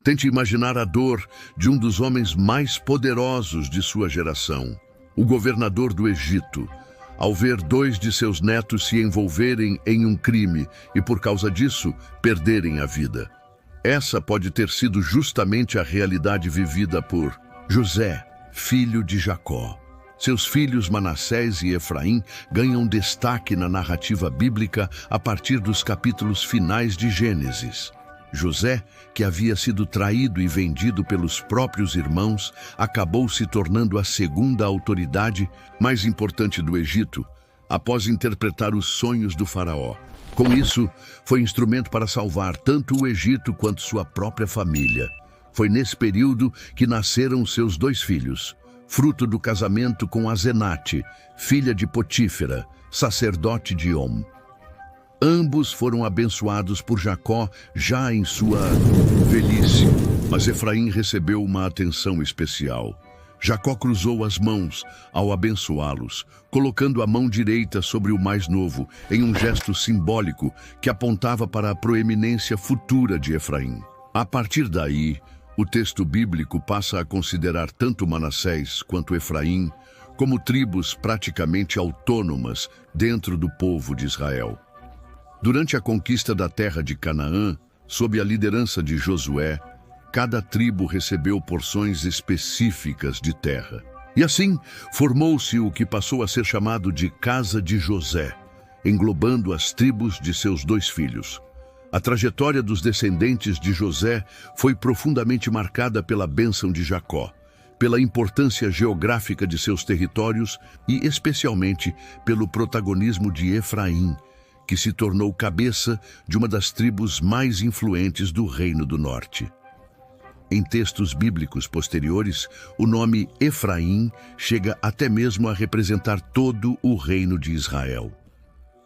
Tente imaginar a dor de um dos homens mais poderosos de sua geração, o governador do Egito, ao ver dois de seus netos se envolverem em um crime e, por causa disso, perderem a vida. Essa pode ter sido justamente a realidade vivida por José, filho de Jacó. Seus filhos Manassés e Efraim ganham destaque na narrativa bíblica a partir dos capítulos finais de Gênesis. José, que havia sido traído e vendido pelos próprios irmãos, acabou se tornando a segunda autoridade mais importante do Egito, após interpretar os sonhos do faraó. Com isso, foi instrumento para salvar tanto o Egito quanto sua própria família. Foi nesse período que nasceram seus dois filhos, fruto do casamento com Azenate, filha de Potífera, sacerdote de On. Ambos foram abençoados por Jacó já em sua velhice, mas Efraim recebeu uma atenção especial. Jacó cruzou as mãos ao abençoá-los, colocando a mão direita sobre o mais novo, em um gesto simbólico que apontava para a proeminência futura de Efraim. A partir daí, o texto bíblico passa a considerar tanto Manassés quanto Efraim como tribos praticamente autônomas dentro do povo de Israel. Durante a conquista da terra de Canaã, sob a liderança de Josué, cada tribo recebeu porções específicas de terra. E assim, formou-se o que passou a ser chamado de Casa de José, englobando as tribos de seus dois filhos. A trajetória dos descendentes de José foi profundamente marcada pela bênção de Jacó, pela importância geográfica de seus territórios e, especialmente, pelo protagonismo de Efraim, que se tornou cabeça de uma das tribos mais influentes do Reino do Norte. Em textos bíblicos posteriores, o nome Efraim chega até mesmo a representar todo o reino de Israel.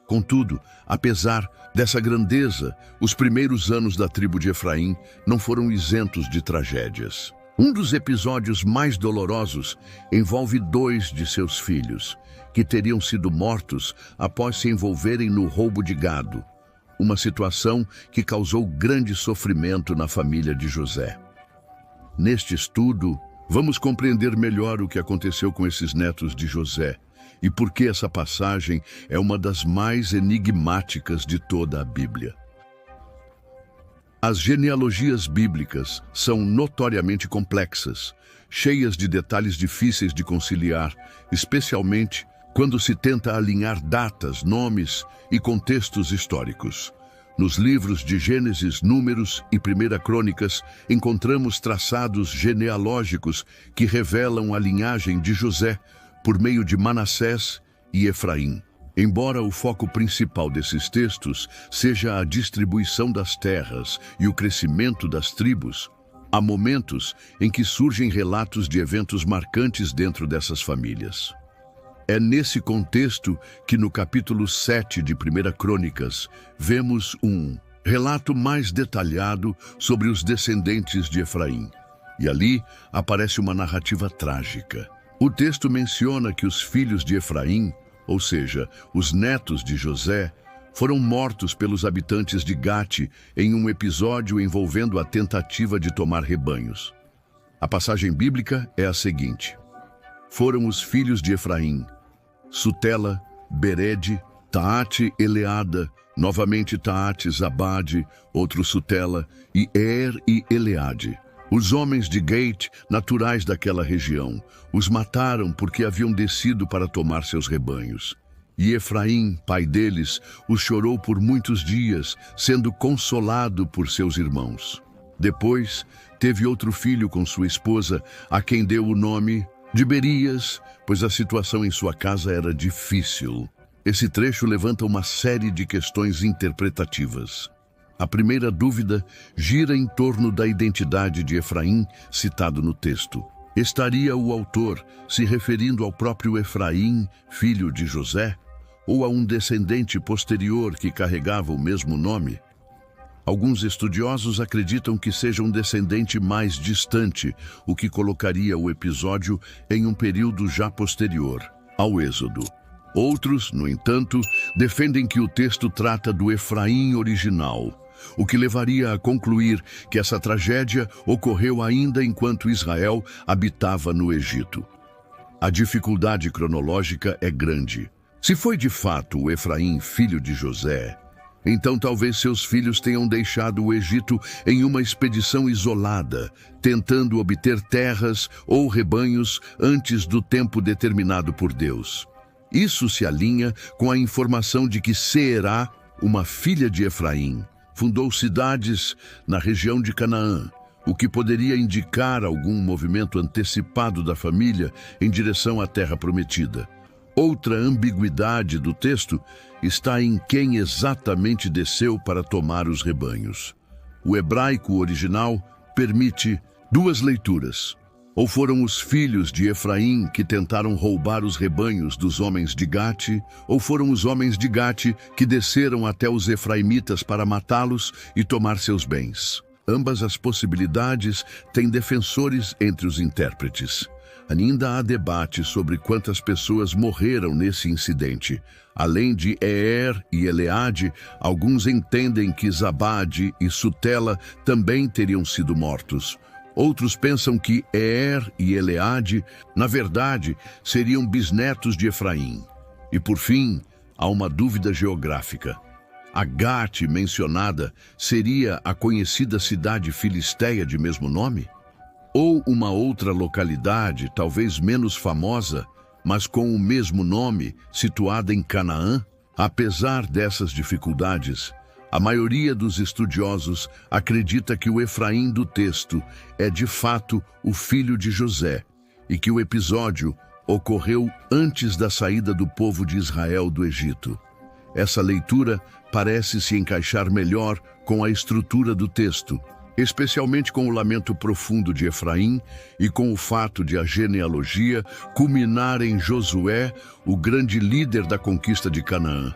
Contudo, apesar dessa grandeza, os primeiros anos da tribo de Efraim não foram isentos de tragédias. Um dos episódios mais dolorosos envolve dois de seus filhos, que teriam sido mortos após se envolverem no roubo de gado, uma situação que causou grande sofrimento na família de José. Neste estudo, vamos compreender melhor o que aconteceu com esses netos de José e por que essa passagem é uma das mais enigmáticas de toda a Bíblia. As genealogias bíblicas são notoriamente complexas, cheias de detalhes difíceis de conciliar, especialmente quando se tenta alinhar datas, nomes e contextos históricos. Nos livros de Gênesis, Números e 1 Crônicas, encontramos traçados genealógicos que revelam a linhagem de José por meio de Manassés e Efraim. Embora o foco principal desses textos seja a distribuição das terras e o crescimento das tribos, há momentos em que surgem relatos de eventos marcantes dentro dessas famílias. É nesse contexto que no capítulo 7 de 1 Crônicas vemos um relato mais detalhado sobre os descendentes de Efraim. E ali aparece uma narrativa trágica. O texto menciona que os filhos de Efraim, ou seja, os netos de José, foram mortos pelos habitantes de Gate em um episódio envolvendo a tentativa de tomar rebanhos. A passagem bíblica é a seguinte: foram os filhos de Efraim, Sutela, Bered, Taate, Eleada, novamente Taate, Zabade, outro Sutela, e e Eleade. Os homens de Gate, naturais daquela região, os mataram porque haviam descido para tomar seus rebanhos. E Efraim, pai deles, os chorou por muitos dias, sendo consolado por seus irmãos. Depois, teve outro filho com sua esposa, a quem deu o nome de Berias, pois a situação em sua casa era difícil. Esse trecho levanta uma série de questões interpretativas. A primeira dúvida gira em torno da identidade de Efraim, citado no texto. Estaria o autor se referindo ao próprio Efraim, filho de José, ou a um descendente posterior que carregava o mesmo nome? Alguns estudiosos acreditam que seja um descendente mais distante, o que colocaria o episódio em um período já posterior ao Êxodo. Outros, no entanto, defendem que o texto trata do Efraim original, o que levaria a concluir que essa tragédia ocorreu ainda enquanto Israel habitava no Egito. A dificuldade cronológica é grande. Se foi de fato o Efraim, filho de José, então talvez seus filhos tenham deixado o Egito em uma expedição isolada, tentando obter terras ou rebanhos antes do tempo determinado por Deus. Isso se alinha com a informação de que Seerá, uma filha de Efraim, fundou cidades na região de Canaã, o que poderia indicar algum movimento antecipado da família em direção à terra prometida. Outra ambiguidade do texto está em quem exatamente desceu para tomar os rebanhos. O hebraico original permite duas leituras. Ou foram os filhos de Efraim que tentaram roubar os rebanhos dos homens de Gate, ou foram os homens de Gate que desceram até os efraimitas para matá-los e tomar seus bens. Ambas as possibilidades têm defensores entre os intérpretes. Ainda há debate sobre quantas pessoas morreram nesse incidente. Além de Eer e Eleade, alguns entendem que Zabade e Sutela também teriam sido mortos. Outros pensam que Eer e Eleade, na verdade, seriam bisnetos de Efraim. E por fim, há uma dúvida geográfica. A Gate mencionada seria a conhecida cidade filisteia de mesmo nome? Ou uma outra localidade, talvez menos famosa, mas com o mesmo nome, situada em Canaã? Apesar dessas dificuldades, a maioria dos estudiosos acredita que o Efraim do texto é de fato o filho de José e que o episódio ocorreu antes da saída do povo de Israel do Egito. Essa leitura parece se encaixar melhor com a estrutura do texto, especialmente com o lamento profundo de Efraim e com o fato de a genealogia culminar em Josué, o grande líder da conquista de Canaã.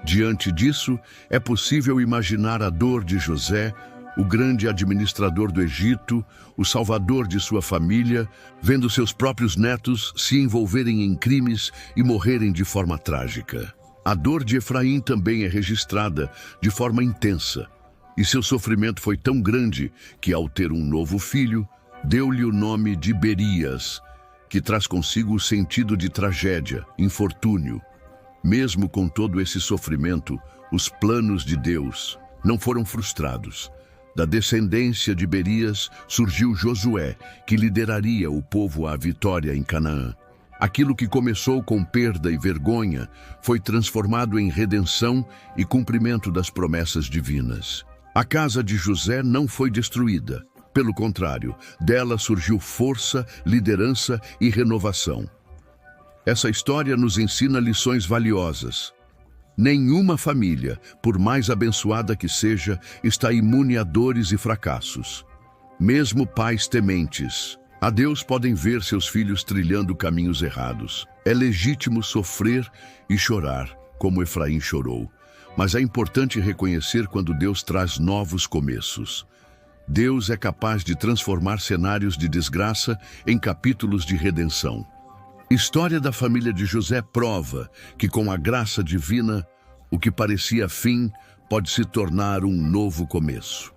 Diante disso, é possível imaginar a dor de José, o grande administrador do Egito, o salvador de sua família, vendo seus próprios netos se envolverem em crimes e morrerem de forma trágica. A dor de Efraim também é registrada de forma intensa, e seu sofrimento foi tão grande que, ao ter um novo filho, deu-lhe o nome de Berias, que traz consigo o sentido de tragédia, infortúnio. Mesmo com todo esse sofrimento, os planos de Deus não foram frustrados. Da descendência de Berias surgiu Josué, que lideraria o povo à vitória em Canaã. Aquilo que começou com perda e vergonha foi transformado em redenção e cumprimento das promessas divinas. A casa de José não foi destruída. Pelo contrário, dela surgiu força, liderança e renovação. Essa história nos ensina lições valiosas. Nenhuma família, por mais abençoada que seja, está imune a dores e fracassos. Mesmo pais tementes a Deus podem ver seus filhos trilhando caminhos errados. É legítimo sofrer e chorar, como Efraim chorou. Mas é importante reconhecer quando Deus traz novos começos. Deus é capaz de transformar cenários de desgraça em capítulos de redenção. História da família de José prova que, com a graça divina, o que parecia fim pode se tornar um novo começo.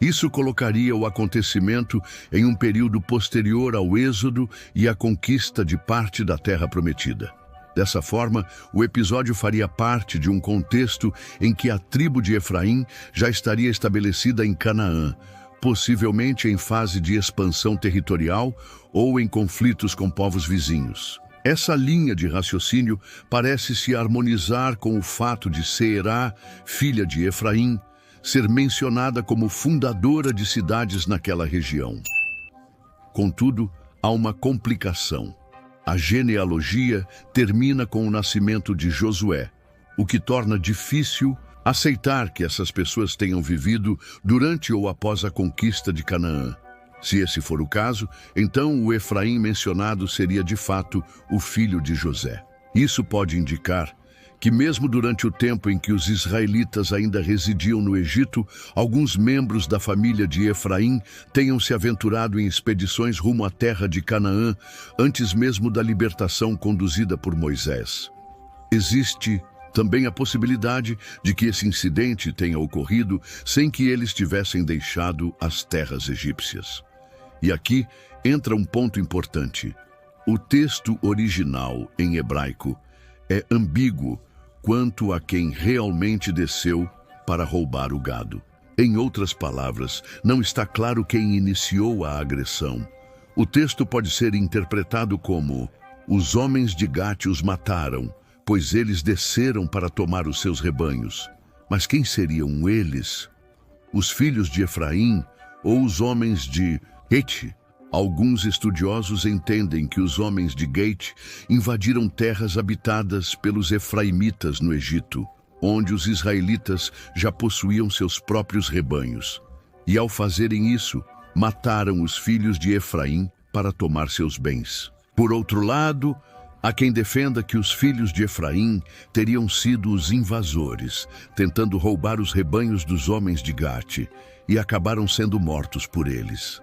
Isso colocaria o acontecimento em um período posterior ao êxodo e à conquista de parte da terra prometida. Dessa forma, o episódio faria parte de um contexto em que a tribo de Efraim já estaria estabelecida em Canaã, possivelmente em fase de expansão territorial ou em conflitos com povos vizinhos. Essa linha de raciocínio parece se harmonizar com o fato de Seerá, filha de Efraim, ser mencionada como fundadora de cidades naquela região. Contudo, há uma complicação. A genealogia termina com o nascimento de Josué, o que torna difícil aceitar que essas pessoas tenham vivido durante ou após a conquista de Canaã. Se esse for o caso, então o Efraim mencionado seria de fato o filho de José. Isso pode indicar que mesmo durante o tempo em que os israelitas ainda residiam no Egito, alguns membros da família de Efraim tenham se aventurado em expedições rumo à terra de Canaã, antes mesmo da libertação conduzida por Moisés. Existe Também a possibilidade de que esse incidente tenha ocorrido sem que eles tivessem deixado as terras egípcias. E aqui entra um ponto importante. O texto original em hebraico é ambíguo quanto a quem realmente desceu para roubar o gado. Em outras palavras, não está claro quem iniciou a agressão. O texto pode ser interpretado como: os homens de Gate os mataram, pois eles desceram para tomar os seus rebanhos. Mas quem seriam eles? Os filhos de Efraim ou os homens de Gate? Alguns estudiosos entendem que os homens de Gate invadiram terras habitadas pelos efraimitas no Egito, onde os israelitas já possuíam seus próprios rebanhos. E ao fazerem isso, mataram os filhos de Efraim para tomar seus bens. Por outro lado, há quem defenda que os filhos de Efraim teriam sido os invasores, tentando roubar os rebanhos dos homens de Gate, e acabaram sendo mortos por eles.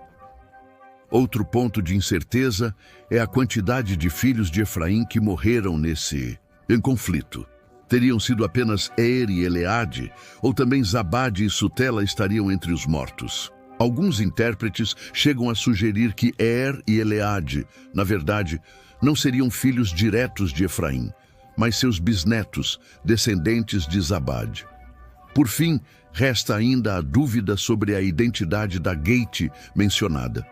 Outro ponto de incerteza é a quantidade de filhos de Efraim que morreram nesse conflito. Teriam sido apenas Er e Eleade, ou também Zabade e Sutela estariam entre os mortos. Alguns intérpretes chegam a sugerir que Er e Eleade, na verdade, não seriam filhos diretos de Efraim, mas seus bisnetos, descendentes de Zabade. Por fim, resta ainda a dúvida sobre a identidade da Gate mencionada.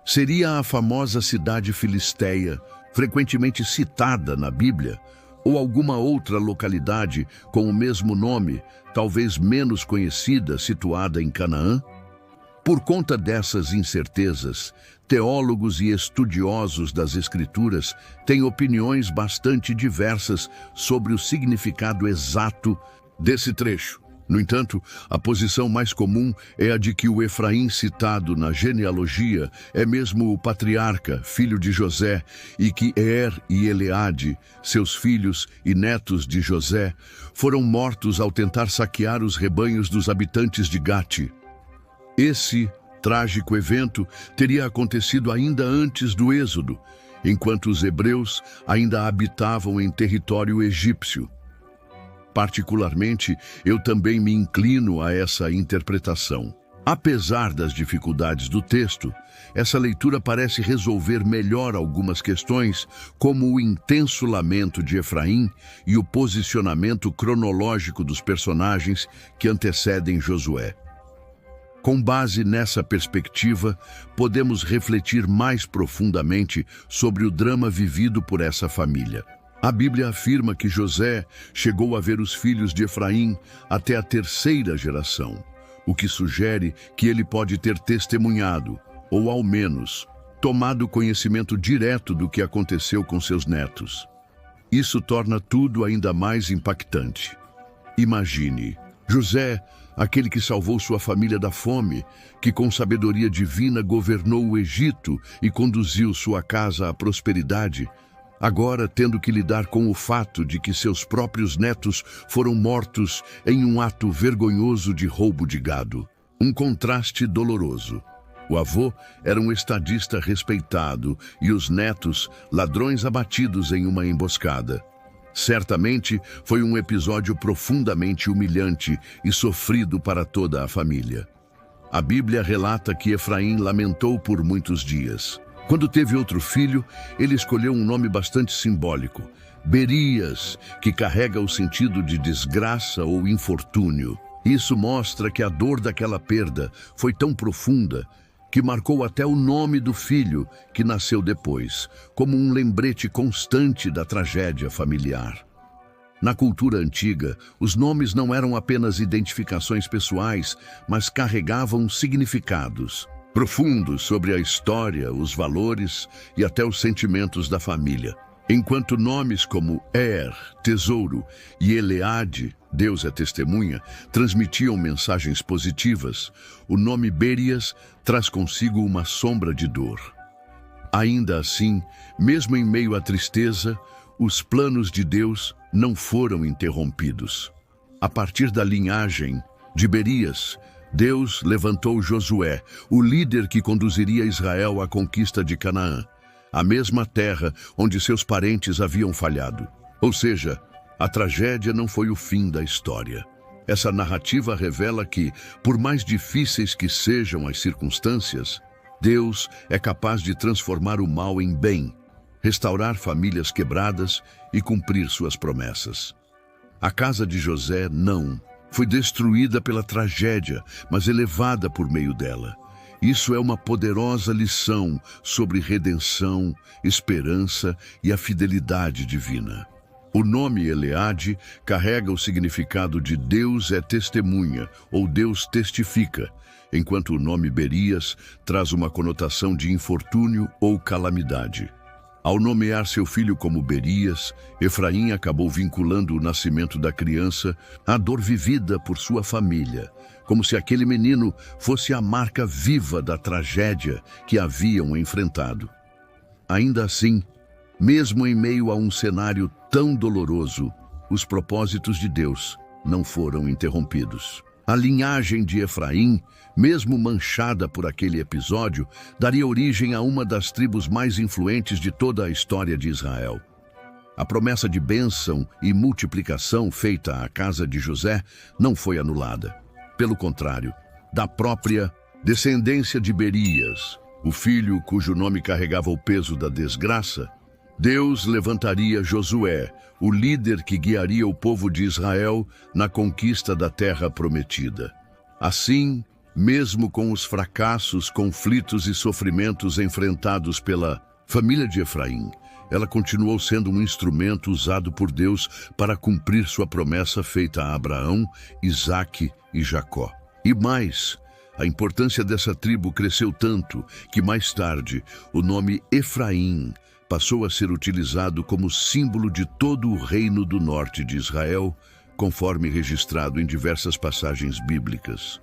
Seria a famosa cidade filisteia, frequentemente citada na Bíblia, ou alguma outra localidade com o mesmo nome, talvez menos conhecida, situada em Canaã? Por conta dessas incertezas, teólogos e estudiosos das Escrituras têm opiniões bastante diversas sobre o significado exato desse trecho. No entanto, a posição mais comum é a de que o Efraim citado na genealogia é mesmo o patriarca, filho de José, e que Er e Eleade, seus filhos e netos de José, foram mortos ao tentar saquear os rebanhos dos habitantes de Gate. Esse trágico evento teria acontecido ainda antes do Êxodo, enquanto os hebreus ainda habitavam em território egípcio. Particularmente, eu também me inclino a essa interpretação. Apesar das dificuldades do texto, essa leitura parece resolver melhor algumas questões, como o intenso lamento de Efraim e o posicionamento cronológico dos personagens que antecedem Josué. Com base nessa perspectiva, podemos refletir mais profundamente sobre o drama vivido por essa família. A Bíblia afirma que José chegou a ver os filhos de Efraim até a terceira geração, o que sugere que ele pode ter testemunhado, ou ao menos, tomado conhecimento direto do que aconteceu com seus netos. Isso torna tudo ainda mais impactante. Imagine, José, aquele que salvou sua família da fome, que com sabedoria divina governou o Egito e conduziu sua casa à prosperidade, agora tendo que lidar com o fato de que seus próprios netos foram mortos em um ato vergonhoso de roubo de gado. Um contraste doloroso. O avô era um estadista respeitado e os netos, ladrões abatidos em uma emboscada. Certamente foi um episódio profundamente humilhante e sofrido para toda a família. A Bíblia relata que Efraim lamentou por muitos dias. Quando teve outro filho, ele escolheu um nome bastante simbólico, Berias, que carrega o sentido de desgraça ou infortúnio. Isso mostra que a dor daquela perda foi tão profunda que marcou até o nome do filho que nasceu depois, como um lembrete constante da tragédia familiar. Na cultura antiga, os nomes não eram apenas identificações pessoais, mas carregavam significados profundos sobre a história, os valores e até os sentimentos da família. Enquanto nomes como Er, tesouro, e Eleade, Deus é testemunha, transmitiam mensagens positivas, o nome Berias traz consigo uma sombra de dor. Ainda assim, mesmo em meio à tristeza, os planos de Deus não foram interrompidos. A partir da linhagem de Berias, Deus levantou Josué, o líder que conduziria Israel à conquista de Canaã, a mesma terra onde seus parentes haviam falhado. Ou seja, A tragédia não foi o fim da história. Essa narrativa revela que, por mais difíceis que sejam as circunstâncias, Deus é capaz de transformar o mal em bem, restaurar famílias quebradas e cumprir suas promessas. A casa de José não foi destruída pela tragédia, mas elevada por meio dela. Isso é uma poderosa lição sobre redenção, esperança e a fidelidade divina. O nome Eleade carrega o significado de Deus é testemunha ou Deus testifica, enquanto o nome Berias traz uma conotação de infortúnio ou calamidade. Ao nomear seu filho como Berias, Efraim acabou vinculando o nascimento da criança à dor vivida por sua família, como se aquele menino fosse a marca viva da tragédia que haviam enfrentado. Ainda assim, mesmo em meio a um cenário tão doloroso, os propósitos de Deus não foram interrompidos. A linhagem de Efraim, mesmo manchada por aquele episódio, daria origem a uma das tribos mais influentes de toda a história de Israel. A promessa de bênção e multiplicação feita à casa de José não foi anulada. Pelo contrário, da própria descendência de Berias, o filho cujo nome carregava o peso da desgraça, Deus levantaria Josué, o líder que guiaria o povo de Israel na conquista da terra prometida. Assim, mesmo com os fracassos, conflitos e sofrimentos enfrentados pela família de Efraim, ela continuou sendo um instrumento usado por Deus para cumprir sua promessa feita a Abraão, Isaque e Jacó. E mais, a importância dessa tribo cresceu tanto que mais tarde o nome Efraim passou a ser utilizado como símbolo de todo o reino do norte de Israel, conforme registrado em diversas passagens bíblicas.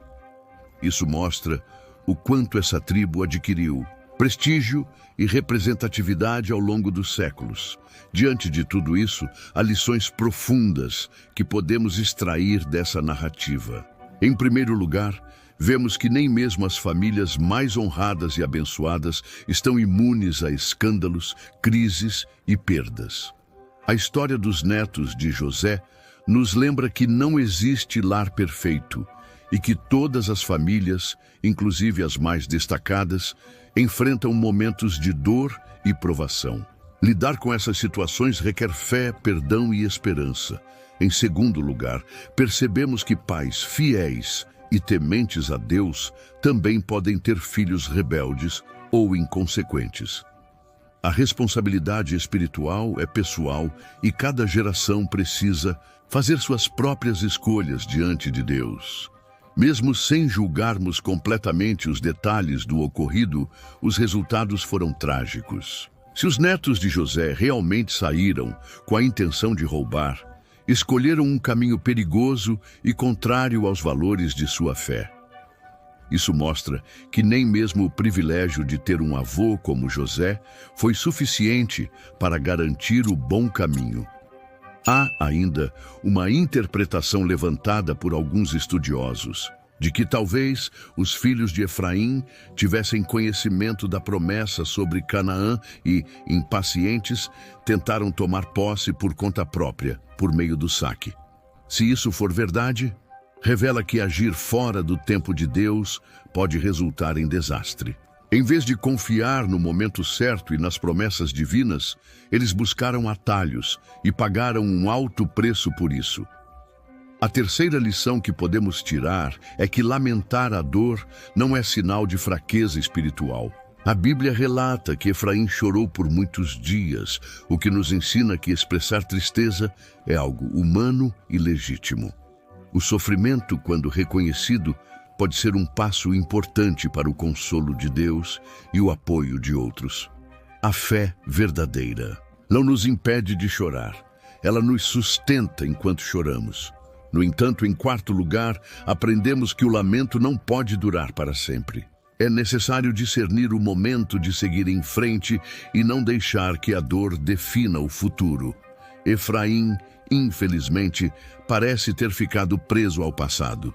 Isso mostra o quanto essa tribo adquiriu prestígio e representatividade ao longo dos séculos. Diante de tudo isso, há lições profundas que podemos extrair dessa narrativa. Em primeiro lugar, vemos que nem mesmo as famílias mais honradas e abençoadas estão imunes a escândalos, crises e perdas. A história dos netos de José nos lembra que não existe lar perfeito e que todas as famílias, inclusive as mais destacadas, enfrentam momentos de dor e provação. Lidar com essas situações requer fé, perdão e esperança. Em segundo lugar, percebemos que pais fiéis e tementes a Deus também podem ter filhos rebeldes ou inconsequentes. A responsabilidade espiritual é pessoal e cada geração precisa fazer suas próprias escolhas diante de Deus. Mesmo sem julgarmos completamente os detalhes do ocorrido, os resultados foram trágicos. Se os netos de José realmente saíram com a intenção de roubar, escolheram um caminho perigoso e contrário aos valores de sua fé. Isso mostra que nem mesmo o privilégio de ter um avô como José foi suficiente para garantir o bom caminho. Há ainda uma interpretação levantada por alguns estudiosos de que talvez os filhos de Efraim tivessem conhecimento da promessa sobre Canaã e, impacientes, tentaram tomar posse por conta própria, por meio do saque. Se isso for verdade, revela que agir fora do tempo de Deus pode resultar em desastre. Em vez de confiar no momento certo e nas promessas divinas, eles buscaram atalhos e pagaram um alto preço por isso. A terceira lição que podemos tirar é que lamentar a dor não é sinal de fraqueza espiritual. A Bíblia relata que Efraim chorou por muitos dias, o que nos ensina que expressar tristeza é algo humano e legítimo. O sofrimento, quando reconhecido, pode ser um passo importante para o consolo de Deus e o apoio de outros. A fé verdadeira não nos impede de chorar, ela nos sustenta enquanto choramos. No entanto, em quarto lugar, aprendemos que o lamento não pode durar para sempre. É necessário discernir o momento de seguir em frente e não deixar que a dor defina o futuro. Efraim, infelizmente, parece ter ficado preso ao passado.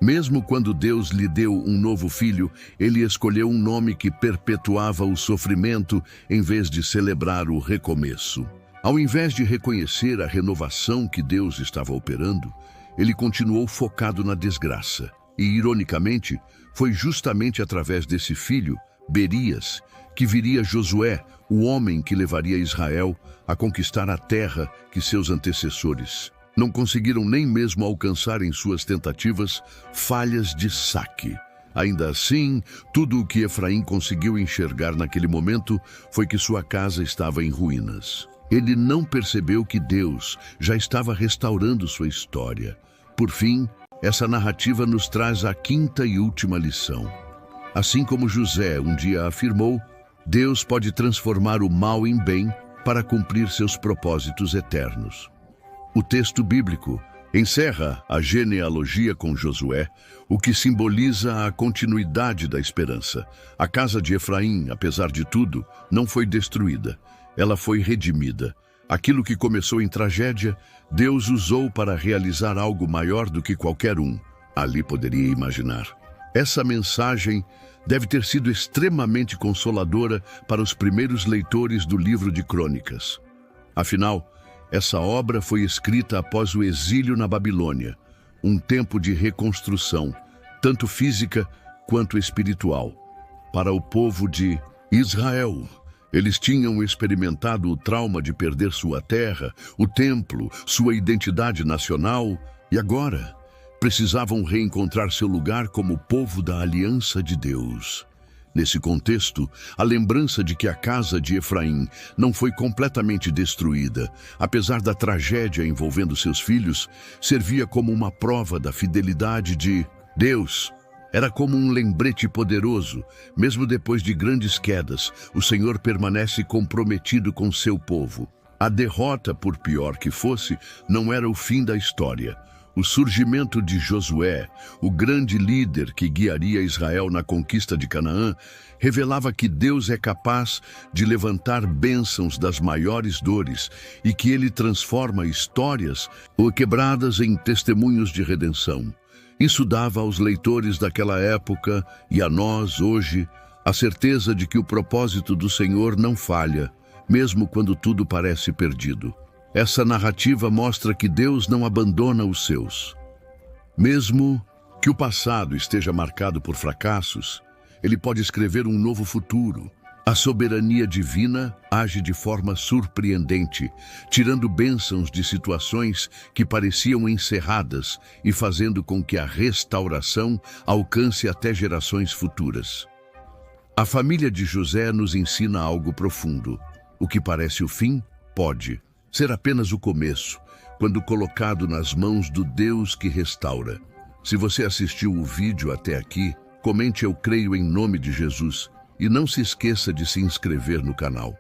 Mesmo quando Deus lhe deu um novo filho, ele escolheu um nome que perpetuava o sofrimento em vez de celebrar o recomeço. Ao invés de reconhecer a renovação que Deus estava operando, ele continuou focado na desgraça. E, ironicamente, foi justamente através desse filho, Berias, que viria Josué, o homem que levaria Israel a conquistar a terra que seus antecessores não conseguiram nem mesmo alcançar em suas tentativas falhas de saque. Ainda assim, tudo o que Efraim conseguiu enxergar naquele momento foi que sua casa estava em ruínas. Ele não percebeu que Deus já estava restaurando sua história. Por fim, essa narrativa nos traz a quinta e última lição. Assim como José um dia afirmou, Deus pode transformar o mal em bem para cumprir seus propósitos eternos. O texto bíblico encerra a genealogia com Josué, o que simboliza a continuidade da esperança. A casa de Efraim, apesar de tudo, não foi destruída. Ela foi redimida. Aquilo que começou em tragédia, Deus usou para realizar algo maior do que qualquer um ali poderia imaginar. Essa mensagem deve ter sido extremamente consoladora para os primeiros leitores do livro de Crônicas. Afinal, essa obra foi escrita após o exílio na Babilônia, um tempo de reconstrução, tanto física quanto espiritual. Para o povo de Israel, eles tinham experimentado o trauma de perder sua terra, o templo, sua identidade nacional, e agora precisavam reencontrar seu lugar como povo da aliança de Deus. Nesse contexto, a lembrança de que a casa de Efraim não foi completamente destruída, apesar da tragédia envolvendo seus filhos, servia como uma prova da fidelidade de Deus. Era como um lembrete poderoso. Mesmo depois de grandes quedas, o Senhor permanece comprometido com seu povo. A derrota, por pior que fosse, não era o fim da história. O surgimento de Josué, o grande líder que guiaria Israel na conquista de Canaã, revelava que Deus é capaz de levantar bênçãos das maiores dores e que Ele transforma histórias quebradas em testemunhos de redenção. Isso dava aos leitores daquela época e a nós hoje a certeza de que o propósito do Senhor não falha, mesmo quando tudo parece perdido. Essa narrativa mostra que Deus não abandona os seus. Mesmo que o passado esteja marcado por fracassos, Ele pode escrever um novo futuro. A soberania divina age de forma surpreendente, tirando bênçãos de situações que pareciam encerradas e fazendo com que a restauração alcance até gerações futuras. A família de José nos ensina algo profundo. O que parece o fim pode ser apenas o começo, quando colocado nas mãos do Deus que restaura. Se você assistiu o vídeo até aqui, comente "Eu creio em nome de Jesus" e não se esqueça de se inscrever no canal.